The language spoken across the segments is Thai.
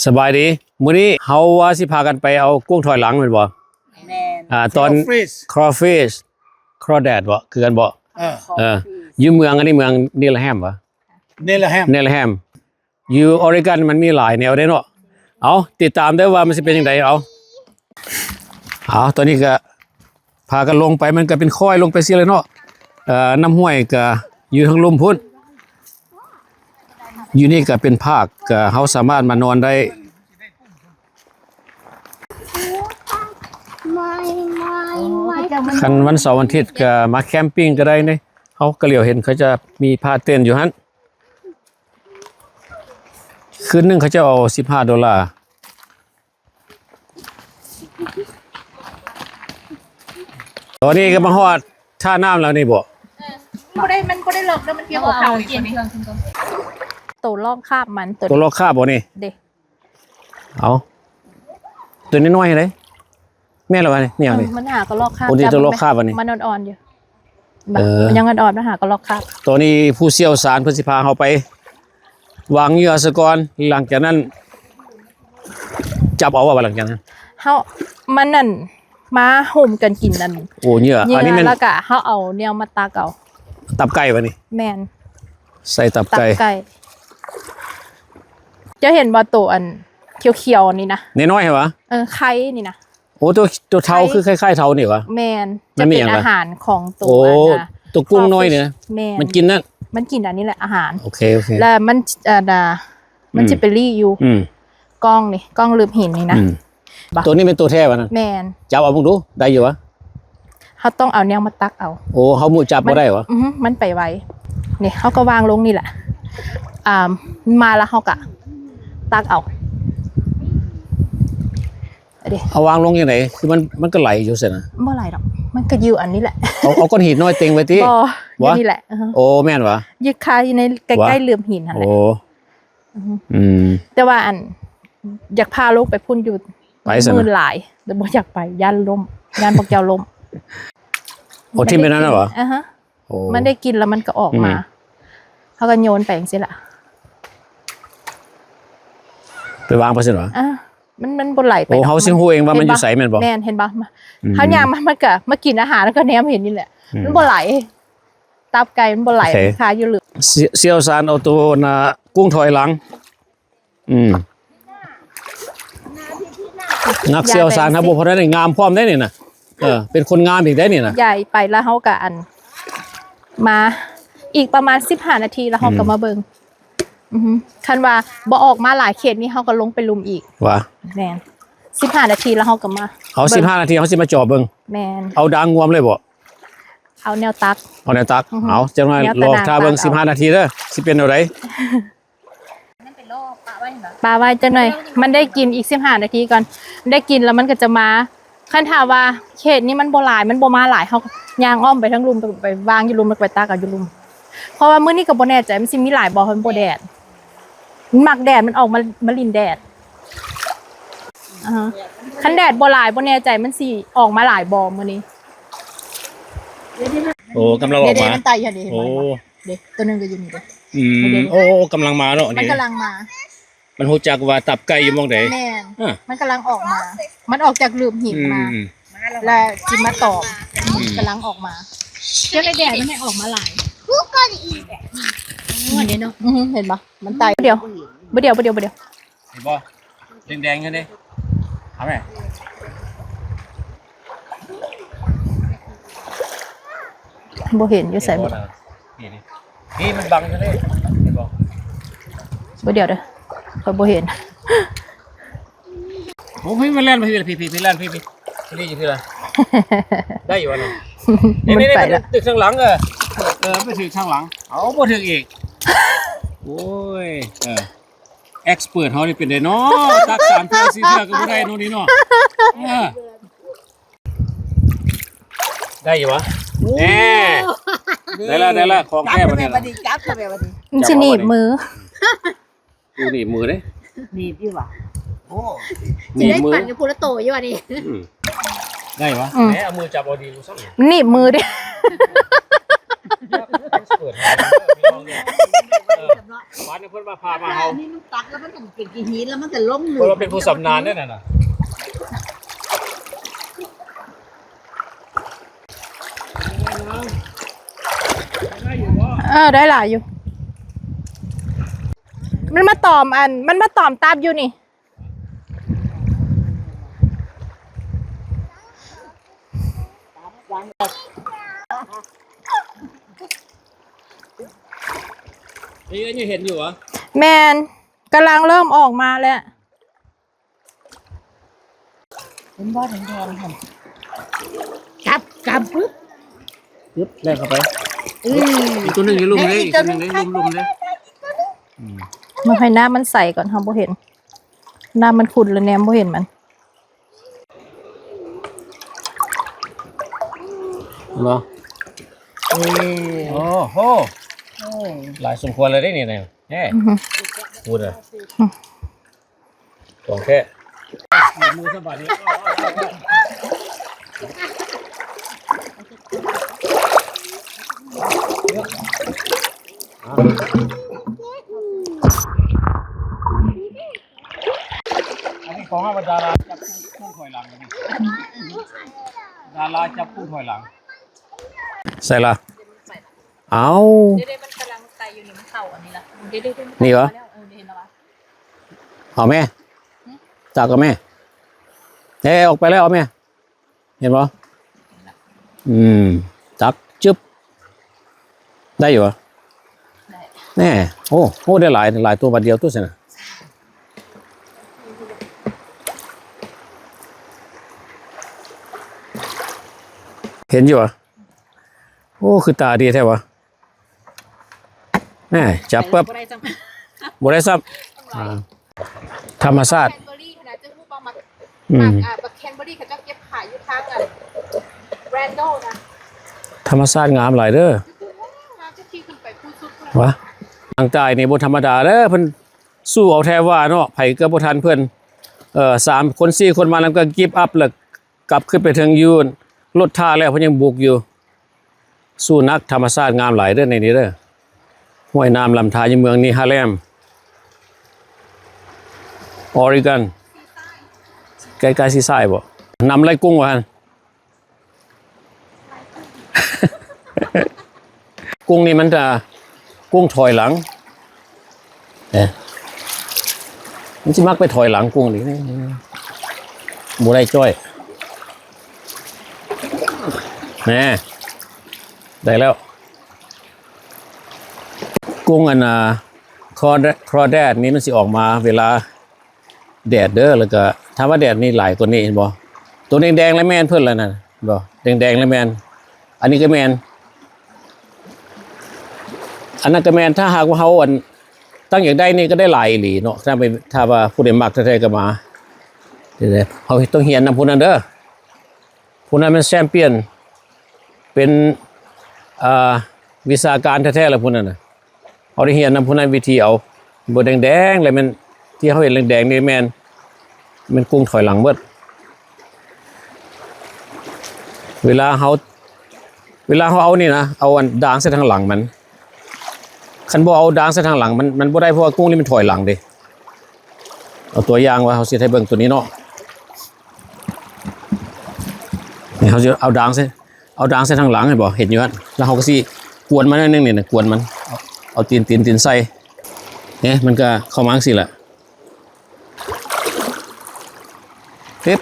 สบายดีมื้อนี้เฮาว่าสิพากันไปเอากุ้งถอยหลังแม่นบ่แม่นตอน crawfish ครอแดดบ่คือกันบ่อยู่เมืองอันนี้เมืองนิลแฮมบ่นิลแฮมอยู่ออริกอนมันมีหลายแนวเด้เนาะเอาติดตามได้ว่ามันสิเป็นจังไดเอาตอนนี้ก็พากันลงไปมันก็เป็นค่อยลงไปเสียเลยเนาะน้ำห้วยก็อยู่ทางลุ่มพุ่นอยู่นี่ก็เป็นภาคก็เฮาสามารถมานอนได้คันวันเสาร์วันอาทิตย์ก็มาแคมปิ้งก็ได้นี่เฮาก็เหลียวเห็นเขาจะมีพาเต้นอยู่หั่นคืนนึงเขาจะเอา$15ตอนนี้ก็มาฮอดท่าน้ำแล้วนี่บ่มันบ่ได้เลิกแล้วมันเพียงหัวเข่าอีกนี่ตัวลอกคาบมันตัวลอกคาบบ่นี่เด้เอาตัวน้อยๆเลยแม่ละวะนี่นี่มันหาก็ลอกคาบตัวลอกคาบนี่มันอ่อนๆอยู่มันยังอ่อนๆมันหาก็ลอกคาบตัวนี้ผู้เชี่ยวชาญเพิ่นสิพาเฮาไปวางเหยื่อซะก่อนหลังจากนั้นจับเอาว่าหลังจากนั้นเฮามันนั่นมาห่มกันกินนั่นโอ้เหยื่ออันนี้มันแล้วก็เฮาเอาแนวมาตากเอาตับไก่บ่นี่แม่นใส่ตับไก่จะเห็นบ่ตัวอันเขียวๆนี่นะน้อยๆเหรอไข่นี่นะโอ้ตัวเทาคือคล้ายๆเทานี่วะแม่นจะเป็นอาหารของตัวนะตัวกุ้งน้อยเนี่ยมันกินนั่นมันกินอันนี้แหละอาหารโอเคแล้วมันจะไปรีอยู่กล้องนี่กล้องลืมหินนี่นะตัวนี้เป็นตัวแท้วะนั่นแม่นจับเอามึงดูได้อยู่วะเขาต้องเอาแนวมาตักเอาโอ้เขามูจับบ่ได้วะมันไปไว้นี่เขาก็วางลงนี่แหละมาแล้วเขาก็ตักเอาเอาวางลงยังไงคือมันก็ไหลอยู่เสร็จนะเมื่อไหร่หรอกมันก็อยู่อันนี้แหละเอาก้อนหินน้อยเต็งไว้ที่วะนี่แหละโอ้แม่นวะยึดคาอยู่ในใกล้ๆเหลื่อมหินนั่นแหละแต่ว่าอันอยากพาลูกไปพุ่นอยู่มือหลายแต่บ่อยากไปย่านล้มย่านพวกเจ้าล้มโอ้ที่เป็นนั่นเหรอมันได้กินแล้วมันก็ออกมาเขาก็โยนไปอย่างนี้แหละไปวางไปสิเหรอมันบนไหลไปโอ้เขาซิฮูเองว่ามันอยู่ใสแม่นบ่แม่นเห็นบ่เขาย่างมันก็มากินอาหารแล้วก็แนมเห็นนี่แหละมันบนไหลตับไก่มันบนไหลคาอยู่เหลือเซียวซานเอาตัวน่ะกุ้งถอยหลังนักเซียวซานครับบ่พอได้งามพร้อมได้นี่น่ะเป็นคนงามอีกได้นี่น่ะใหญ่ไปแล้วเฮาก็อันมาอีกประมาณ15นาทีแล้วเฮาก็มาเบิ่งคันว่าบ่ออกมาหลายเขตนี่เฮาก็ลงไปลุมอีกวะแม่น15นาทีแล้วเฮาก็มาเอา15นาทีเฮาสิมาจ่อเบิ่งแม่นเอาดางงวมเลยบ่เอาแนวตักเอาแนวตักเอาจังได๋รอท่าเบิ่ง15นาทีเด้อสิเป็นเอาไดนั่นเป็นรอปลาไว้จังหน่อยมันได้กินอีก15นาทีก่อนได้กินแล้วมันก็จะมาคันถามว่าเขตนี้มันบ่หลายมันบ่มาหลายเฮาย่างอ้อมไปทั้งลุมไปวางอยู่ลุมแล้วไปตักเอาอยู่ลุมเพราะว่ามื้อนี้ก็บ่แน่ใจมันสิมีหลายบ่เพิ่นบ่แดดมันมักแดดมันออกมาลินแดดคันแดดบ่หลายบ่แน่ใจมันสิออกมาหลายบ่มื้อนี้โอ้กำลังออกมามันไต่ค่ะเด้โอ้เด้ตัวนึงก็อยู่นี่เด้โอ้กำลังมาเนาะนี่มันกำลังมามันฮู้จักว่าตับไก่อยู่หม้องใดแม่นมันกำลังออกมามันออกจากหลืมหินมาแล้วสิมาตอบกำลังออกมาเจ้าแดดมันไม่ออกมาหลายกูก็อีกวันนี้เนาะเห็นปะมันไต่เดียวเห็นบ่แดงๆอยู่นี่เอาแม่บ่เห็นอยู่ใส่บ่นี่มันบังอยู่นี่เห็นบ่เดี๋ยวเด้อข่อยบ่เห็นโอ้พี่มันแล่นพี่แล่นพี่นี่อยู่ที่ละได้อยู่วะเนาะนี่ตึกข้างหลังไม่ถึงข้างหลังเอาบ่ถึงอีกโอ้ยเอ็กซ์เพิร์ทเฮานี่เป็นได้เนาะตัก3เทื่อ4เทื่อก็บ่ได้โน่นนี่เนาะได้อยู่วะแน่ได้ละของแท้บัดนี้จับแบบบัดนี้มันสิหนีบมือกูหนีบมือเด้หนีบอยู่ว่ะโอ้หนีบมือได้ปั่นกับพูละโตอยู่ว่ะนี่ได้วะแหมเอามือจับเอาดีกูซั่นหนีบมือดิ นาะ บ้านนี้เพิ่นมาพามาเฮา อันนี้มันตักแล้วมันก็เป็นกี่หินแล้วมันก็ล้ม เพิ่นว่าเป็นผู้สำนาญด้วยน่ะ ได้หลายอยู่ มันมาตอมมันมาตอมตามอยู่นี่นี่ก็ยังเห็นอยู่เหรอ แมนกำลังเริ่มออกมาแล้ว เป็นบ่อแดงๆค่ะจับปึ๊บ ปึ๊บแลกเข้าไปอีกตัวหนึงอยู่ลุ่มเลยอีกตัวหนึงเลยลุ่มๆเลย มาให้น้ำมันใสก่อนค่ะบ่เห็นน้ำมันขุ่นแล้วแนมบ่เห็นมัน เหรอโอ้โหหลายสมควรเลยได้เนี่ยแน่พูดเลยของแค่มือสบายนี้อันนี้ของดาราจับกุ้งถอยหลังนี่ดาราจับกุ้งถอยหลังใส่ละเอา เดี๋ยวมันกำลังไตอยู่นี่มันเข่าอันนี้ละเดี๋ยวนี่เหรอ เห็นแล้ววะ เอาแม่จับกับแม่ออกไปแล้วเอาแม่เห็นปะจักจึ๊บได้อยู่เหรอ ได้ แน่โอ้ได้หลายตัวบัดเดียวตัวสินะเห็นอยู่เหรอโอ้คือตาดีแท้วะแน่จับปั๊บ บ่ได้จัง บ่ได้ซ้ำธรรมชาติ แคนเบอรี่ขนาดจะพูดประมาณ อืม บักแคนเบอรี่เขาจะเก็บขายอยู่ทางแบรนโดนะ ธรรมชาติงามหลายเด้อ มาจะขี่ขึ้นไปพูดสุด วะทางใต้นี่บ่ธรรมดาเด้อเพิ่นสู้เอาแท้ว่าเนาะไผก็บ่ทันเพิ่น3คน4คนมาแล้วก็กิฟต์อัพแล้วกลับขึ้นไปถึงยูนรถท่าแล้วเพิ่นยังบุกอยู่สู้นักธรรมชาติงามหลายเด้อในนี้เด้อห้วยน้ำลำธารในเมืองนี้ฮาเลมออริกอนใกล้ๆซีไซด์บ่นำไรกุ้งวะหั่น กุ้งนี่มันจะกุ้งถอยหลังมันจะมักไปถอยหลังกุ้งนี่บูได้จ้อยแน่ได้แล้วกุ้งอันคอแดดนี้มันสิออกมาเวลาแดดเด้อแล้วก็ถ้าว่าแดดนี่หลายกว่านี้เห็นบ่ตัวแดงๆแล้วแมนเพิ่นแล้วน่ะบ่แดงๆแล้วแมนอันนี้ก็แมนอันนั้นก็แมนถ้าหากว่าเฮาตั้งอย่างได้นี่ก็ได้หลายอีหลีเนาะถ้าว่าผู้ใดมักแท้ๆก็มาเดี๋ยวเฮาต้องเรียนนำผู้นั้นเด้อผู้นั้นเป็นแชมเปี้ยนเป็นวิชาการแท้ๆแล้วผู้นั้นน่ะเอาได้เรียนนำผู้นั้นวิธีเอาบ่แดงๆเลยมันที่เฮาเห็นแดงๆนี่แม่นมันกุ้งถอยหลังเบิดเวลาเฮาเอานี่นะเอาอันด่างใส่ทางหลังมันคันบ่เอาด่างใส่ทางหลังมันบ่ได้เพราะว่ากุ้งนี่มันถอยหลังเด้เอาตัวอย่างว่าเฮาสิให้เบิ่งตัวนี้เนาะนี่เฮาสิเอาด่างใส่ทางหลังให้บ่เห็นอยู่หั่นแล้วเฮาก็สิกวนมันนิดนึงนี่นะกวนมันเอาตีนใส่เนี่ยมันก็เข้ามาจังซี่แหละปึ๊บ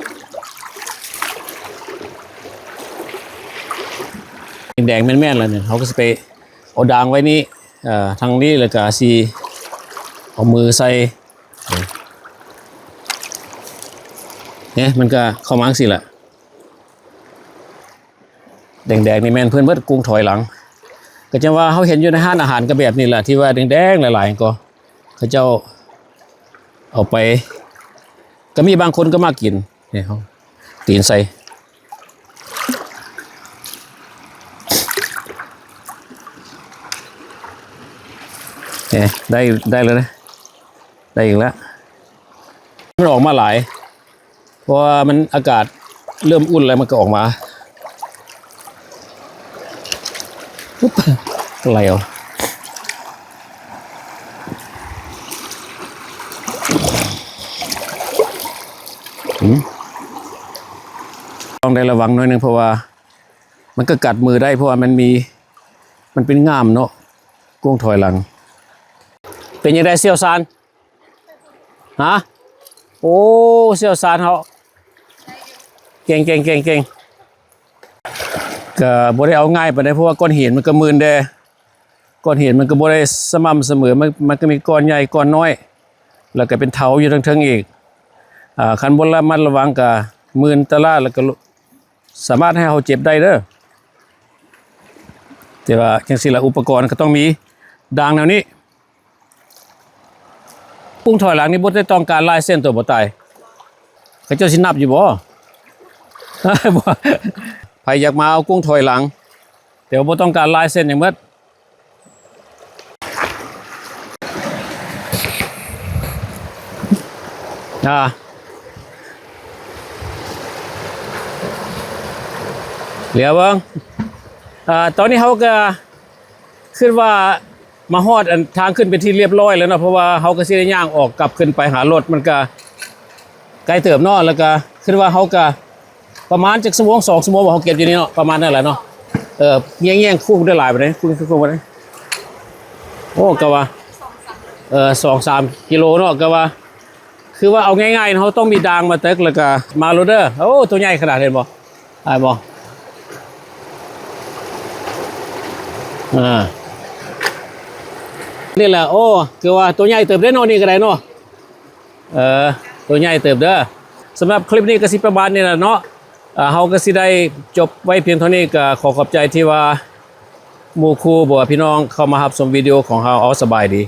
แดงแม่นๆแล้วเนี่ยเขาก็จะไปเอาด่างไว้นี่ทางนี้แล้วก็สิเอามือใส่เนี่ยมันก็เข้ามาจังซี่แหละแดงๆนี่แม่นเพิ่นเบิดกุ้งถอยหลังก็จะว่าเขาเห็นอยู่ในห้านอาหารก็แบบนี้แหละที่ว่าแดงๆหลายๆก็เขาเจ้าเอาไปก็มีบางคนก็มากินเนี่ยเขาตีนใส่เนี่ยได้แล้วนะได้อีกแล้วมันออกมาหลายเพราะว่ามันอากาศเริ่มอุ่นแล้วมันก็ออกมาปุ๊บอะไรอ่ะ ต้องได้ระวังหน่อยนึงเพราะว่ามันก็กัดมือได้เพราะว่ามันเป็นง่ามเนาะกุ้งถอยหลังเป็นยังไงเสี่ยวซานฮะโอ้เสี่ยวซานเขาเก่งก็บ่ได้เอาง่ายไปได้เพราะว่าก้อนหินมันก็มืนแดก้อนหินมันก็บ่ได้สม่ำเสมอมันก็มีก้อนใหญ่ก้อนน้อยแล้วก็เป็นเถาอยู่ทั้งอีกคันบ่ระมัดระวังก็มืนตะล่าแล้วก็สามารถให้เขาเจ็บได้เด้อแต่ว่าจังซี่ล่ะอุปกรณ์ก็ต้องมีด่างแนวนี้กุ้งถอยหลังนี่บ่ได้ต้องการลายเส้นตัวบ่ตายเขาเจ้าสินับอยู่บ่ ใครอยากมาเอากุ้งถอยหลังเดี๋ยวบ่ต้องการลายเส้นอย่างเมื่อเหลียวเบิ้งตอนนี้เขาก็ขึ้นว่ามาฮอดทางขึ้นเป็นที่เรียบร้อยแล้วเนาะเพราะว่าเขาก็สิได้ย่างออกกลับขึ้นไปหารถมันก็ไกลเติบเนาะแล้วก็ขึ้นว่าเขาก็ประมาณจักชั่วโมง2 ชั่วโมงเขาเก็บอยู่นี่เนาะประมาณนั่นแหละเนาะเงี้ยงคู่ได้หลายไปเลยคู่ไปเลยโอ้ก็ว่า2-3 กิโลเนาะก็ว่าคือว่าเอาง่ายๆเขาต้องมีดางมาเต็กแล้วก็มาโรเดอร์โอ้ตัวใหญ่ขนาดเห็นบ่ไอ้บ่นี่แหละโอ้คือว่าตัวใหญ่เติบได้เนาะนี่ก็ได้เนาะตัวใหญ่เติบเด้อสำหรับคลิปนี้ก็สิประมาณนี้แหละเนาะเฮาก็สิได้จบไว้เพียงเท่านี้ก็ขอขอบใจที่ว่าหมู่คู่บ่พี่น้องเข้ามารับชมวิดีโอของเฮาเอาสบายดี